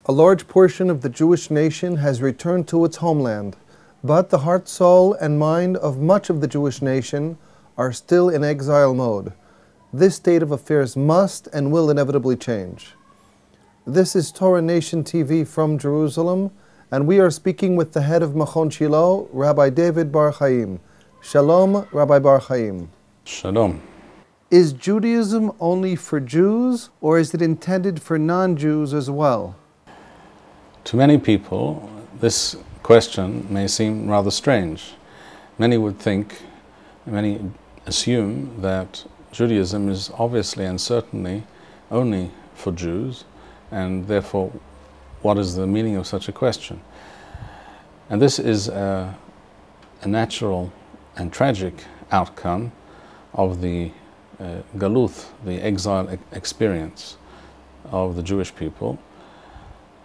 A large portion of the Jewish nation has returned to its homeland, but the heart, soul, and mind of much of the Jewish nation are still in exile mode. This state of affairs must and will inevitably change. This is Torah Nation TV from Jerusalem, and we are speaking with the head of Machon Shilo, Rabbi David Bar-Hayim. Shalom, Rabbi Bar-Hayim. Shalom. Is Judaism only for Jews, or is it intended for non-Jews as well? To many people, this question may seem rather strange. Many would think, many assume that Judaism is obviously and certainly only for Jews, and therefore, what is the meaning of such a question? And this is a natural and tragic outcome of the galuth, the exile experience of the Jewish people,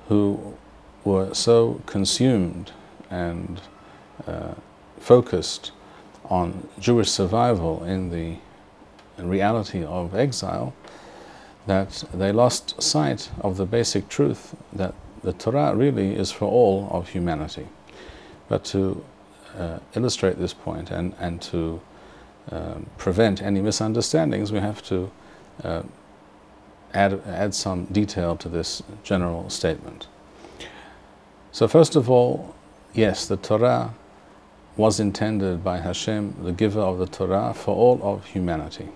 who were so consumed and focused on Jewish survival in the reality of exile, that they lost sight of the basic truth that the Torah really is for all of humanity. But to illustrate this point and to prevent any misunderstandings, we have to add some detail to this general statement. So first of all, yes, the Torah was intended by Hashem, the giver of the Torah, for all of humanity.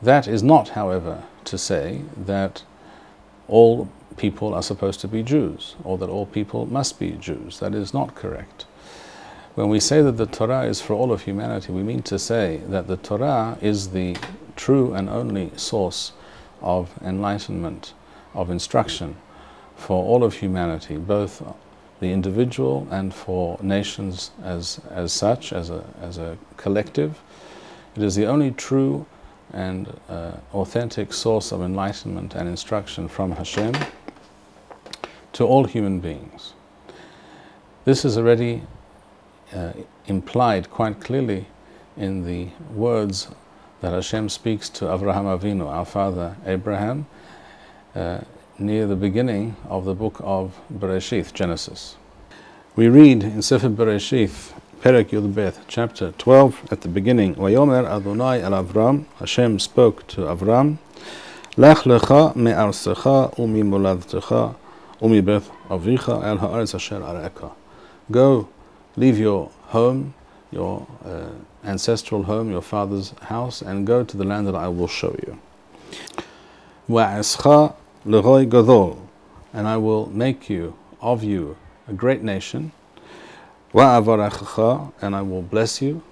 That is not, however, to say that all people are supposed to be Jews, or that all people must be Jews. That is not correct. When we say that the Torah is for all of humanity, we mean to say that the Torah is the true and only source of enlightenment, of instruction for all of humanity, both the individual and for nations as such, as a collective. It is the only true and authentic source of enlightenment and instruction from Hashem to all human beings. This is already implied quite clearly in the words that Hashem speaks to Avraham Avinu, our father Abraham, near the beginning of the book of Bereshith, Genesis. We read in Sefer Bereshith, Perek Yud Bet, chapter 12, at the beginning, Vayomer Adonai el Avram, Hashem spoke to Avram, Lech lecha me'arsecha u'mimuladtecha u'mibeth avicha el ha'aretz asher areka. Go, leave your home, your ancestral home, your father's house, and go to the land that I will show you. Wa'escha l'roi gadol, and I will make you, of you, a great nation. Wa'avarechecha, and I will bless you.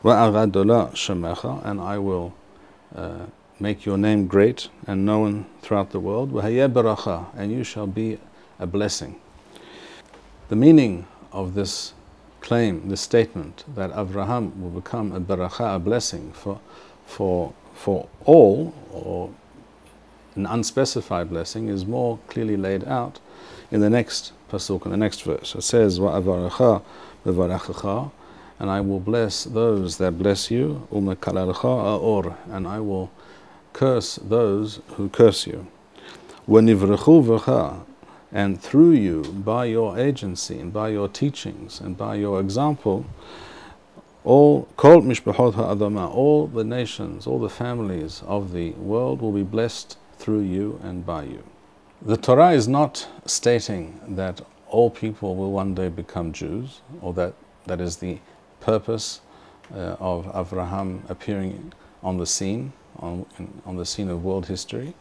Wa'agadola shemecha, and I will make your name great and known throughout the world. Wa'hayeh beracha, and you shall be a blessing. The meaning of this claim, this statement, that Avraham will become a beracha, a blessing for all, or an unspecified blessing, is more clearly laid out in the next pasuk, in the next verse. It says, Wa'avarecha bevarechecha, and I will bless those that bless you, u'mekalalcha aor, and I will curse those who curse you. Wa'nivrechu v'cha, and through you, by your agency and by your teachings and by your example, all kol mishpachot ha'adama, all the nations, all the families of the world will be blessed through you and by you. The Torah is not stating that all people will one day become Jews, or that is the purpose of Avraham appearing on the scene, on the scene of world history.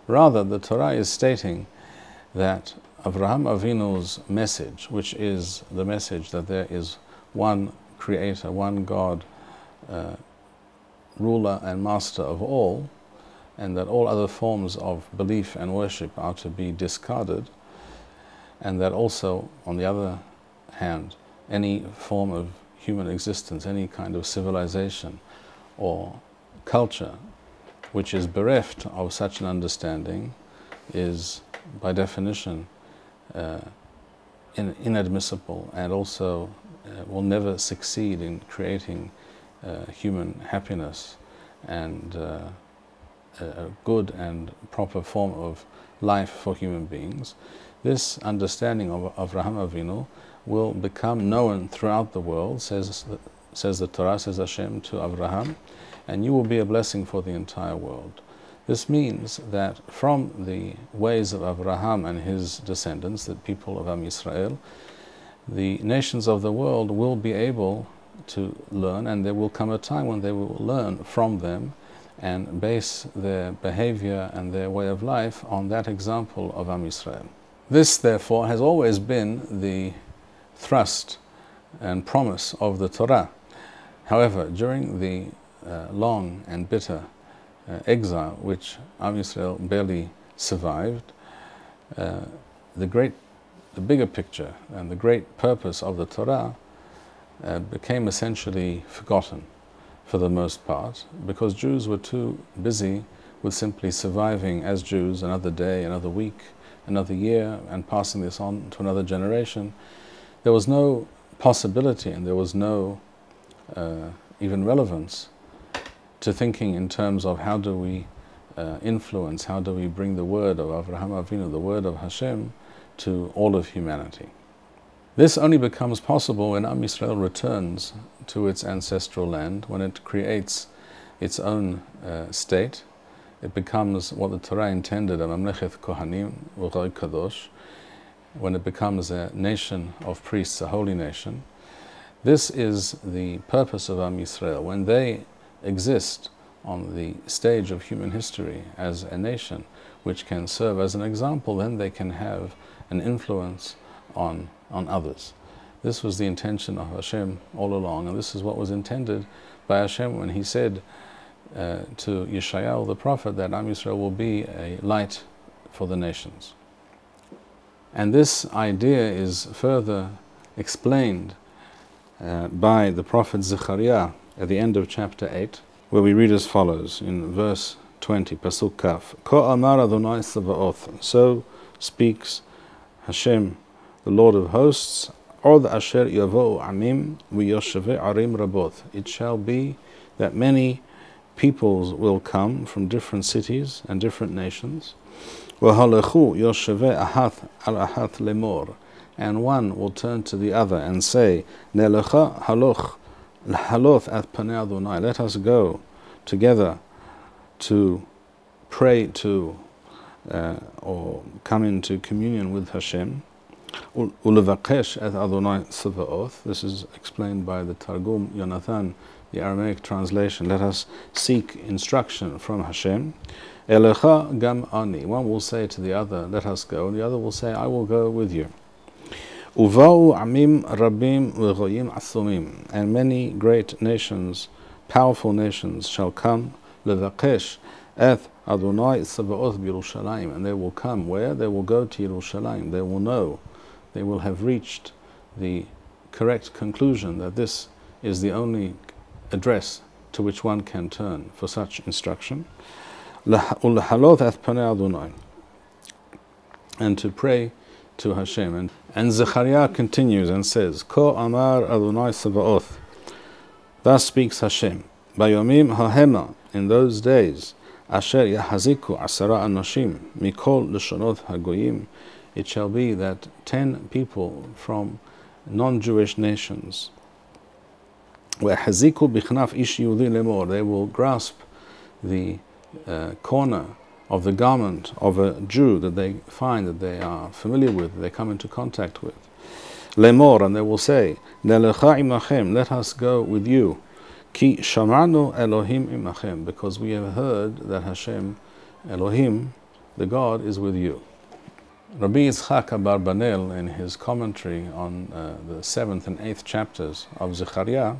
Rather, the Torah is stating that Avraham Avinu's message, which is the message that there is one Creator, one God, ruler and master of all, and that all other forms of belief and worship are to be discarded, and that also, on the other hand, any form of human existence, any kind of civilization or culture which is bereft of such an understanding is, by definition, inadmissible, and also will never succeed in creating human happiness and a good and proper form of life for human beings, this understanding of Avraham Avinu will become known throughout the world, says the Torah, says Hashem to Avraham, and you will be a blessing for the entire world. This means that from the ways of Avraham and his descendants, the people of Am Yisrael, the nations of the world will be able to learn, and there will come a time when they will learn from them and base their behavior and their way of life on that example of Am Yisrael. This, therefore, has always been the thrust and promise of the Torah. However, during the long and bitter exile which Am Yisrael barely survived, the bigger picture and the great purpose of the Torah became essentially forgotten for the most part, because Jews were too busy with simply surviving as Jews another day, another week, another year, and passing this on to another generation. There was no possibility, and there was no even relevance to thinking in terms of how do we influence, how do we bring the word of Avraham Avinu, the word of Hashem, to all of humanity. This only becomes possible when Am Yisrael returns to its ancestral land, when it creates its own state. It becomes what the Torah intended, a Mamlechet Kohanim U'Roy Kadosh, when it becomes a nation of priests, a holy nation. This is the purpose of Am Yisrael. When they exist on the stage of human history as a nation which can serve as an example, then they can have an influence on others. This was the intention of Hashem all along, and this is what was intended by Hashem when He said to Yeshayahu the prophet that Am Yisrael will be a light for the nations. And this idea is further explained by the prophet Zechariah at the end of chapter 8, where we read as follows in verse 20, Pasuk Kaf, Ko amar Adonai Sabaoth, so speaks Hashem, the Lord of hosts, Od asher yavo'u amim v'yoshevei arim rabot. It shall be that many peoples will come from different cities and different nations. V'halechu yoshevei ahath al ahath lemor. And one will turn to the other and say, Nelecha haloch l'haloth at panei Adonai. Let us go together to pray to or come into communion with Hashem. Ulevakesh et Adonai Sabaoth. This is explained by the Targum Yonathan, the Aramaic translation. Let us seek instruction from Hashem. Elecha gam ani. One will say to the other, let us go, and the other will say, I will go with you. Uvau amim rabim v'goyim asumim. And many great nations, powerful nations, shall come. Levakesh et Adonai Sabaoth b'Yerushalayim. And they will come where? They will go to Yerushalayim. They will know. They will have reached the correct conclusion that this is the only address to which one can turn for such instruction. And to pray to Hashem. And Zechariah continues and says, Ko amar Adonai Sabaoth. Thus speaks Hashem. Bayomim hahema, in those days, asher yahaziku asara anoshim mikol leshonot hagoyim. It shall be that 10 people from non-Jewish nations, وَيَحْزِكُ بِخْنَفْ إِشْ يُهُودِي لَمُورٍ, they will grasp the corner of the garment of a Jew that they find, that they are familiar with, that they come into contact with. Lemor, and they will say, Nelecha imachem, let us go with you. Ki shamanu Elohim imachem, because we have heard that Hashem, Elohim, the God, is with you. Rabbi Yitzchak Abarbanel, in his commentary on the 7th and 8th chapters of Zechariah,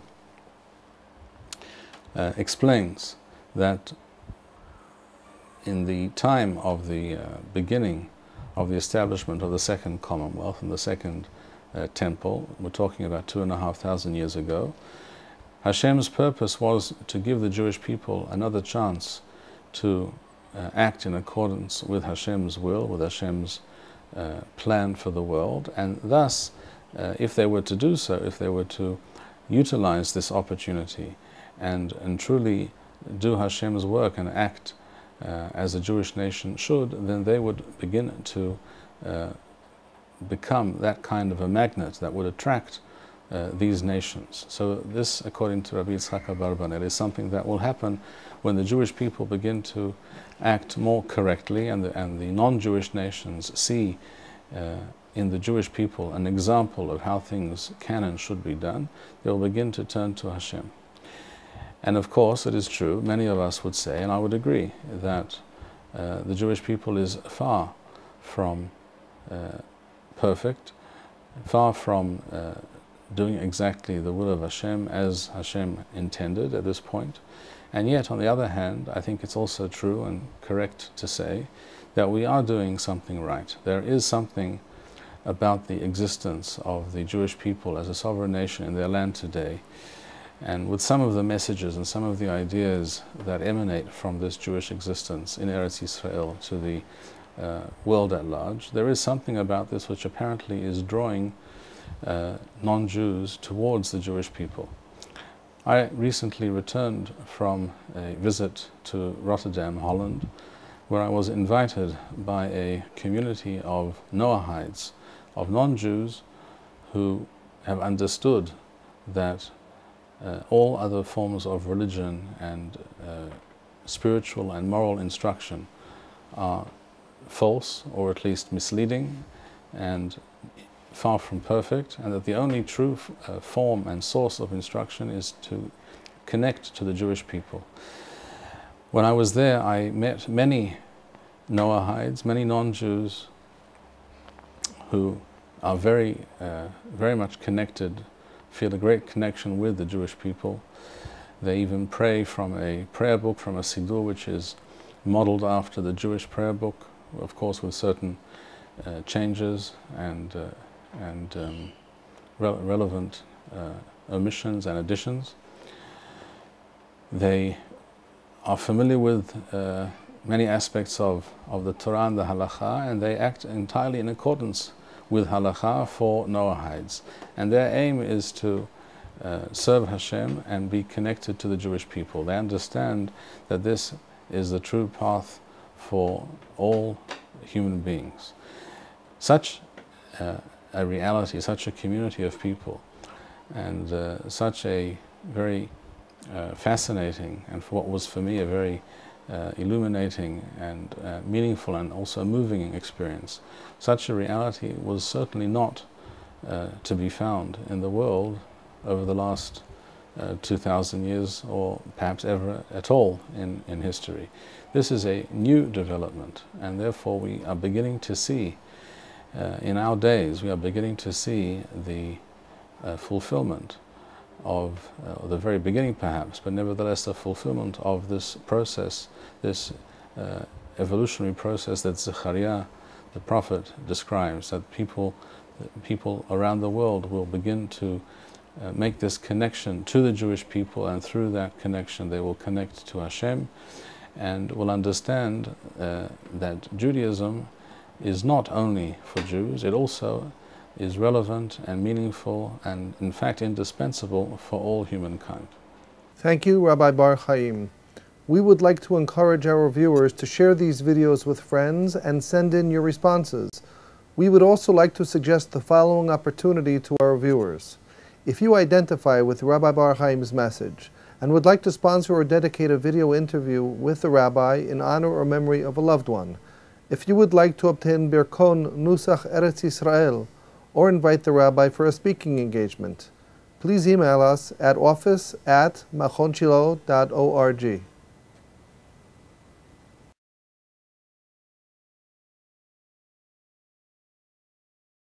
explains that in the time of the beginning of the establishment of the Second Commonwealth and the Second Temple, we're talking about 2,500 years ago, Hashem's purpose was to give the Jewish people another chance to act in accordance with Hashem's will, with Hashem's plan for the world, and thus, if they were to do so, if they were to utilize this opportunity and truly do Hashem's work and act as a Jewish nation should, then they would begin to become that kind of a magnet that would attract these nations. So this, according to Rabbi Yitzchak Abarbanel, is something that will happen when the Jewish people begin to act more correctly, and the non-Jewish nations see in the Jewish people an example of how things can and should be done. They will begin to turn to Hashem. And of course, it is true, many of us would say, and I would agree, that the Jewish people is far from perfect, far from doing exactly the will of Hashem as Hashem intended at this point. And yet, on the other hand, I think it's also true and correct to say that we are doing something right. There is something about the existence of the Jewish people as a sovereign nation in their land today, and with some of the messages and some of the ideas that emanate from this Jewish existence in Eretz Yisrael to the world at large, there is something about this which apparently is drawing non-Jews towards the Jewish people. I recently returned from a visit to Rotterdam, Holland, where I was invited by a community of Noahides, of non-Jews who have understood that all other forms of religion and spiritual and moral instruction are false, or at least misleading, and far from perfect, and that the only true form and source of instruction is to connect to the Jewish people. When I was there, I met many Noahides, many non-Jews who are very much connected, feel a great connection with the Jewish people. They even pray from a prayer book, from a Siddur, which is modeled after the Jewish prayer book, of course with certain changes and relevant omissions and additions. They are familiar with many aspects of the Torah and the Halakha, and they act entirely in accordance with Halakha for Noahides. And their aim is to serve Hashem and be connected to the Jewish people. They understand that this is the true path for all human beings. Such a reality, such a community of people, and such a very fascinating, and for what was for me a very illuminating and meaningful and also moving experience. Such a reality was certainly not to be found in the world over the last 2,000 years, or perhaps ever at all in history. This is a new development, and therefore we are beginning to see in our days, we are beginning to see the fulfillment of, the very beginning perhaps, but nevertheless the fulfillment of this process, this evolutionary process that Zechariah, the prophet, describes, that people around the world will begin to make this connection to the Jewish people, and through that connection they will connect to Hashem, and will understand that Judaism is not only for Jews, it also is relevant and meaningful and in fact indispensable for all humankind. Thank you, Rabbi Bar-Hayim. We would like to encourage our viewers to share these videos with friends and send in your responses. We would also like to suggest the following opportunity to our viewers. If you identify with Rabbi Bar-Hayim's message and would like to sponsor or dedicate a video interview with the Rabbi in honor or memory of a loved one, if you would like to obtain Birkon Nusach Eretz Yisrael or invite the Rabbi for a speaking engagement, please email us at office@machonshilo.org.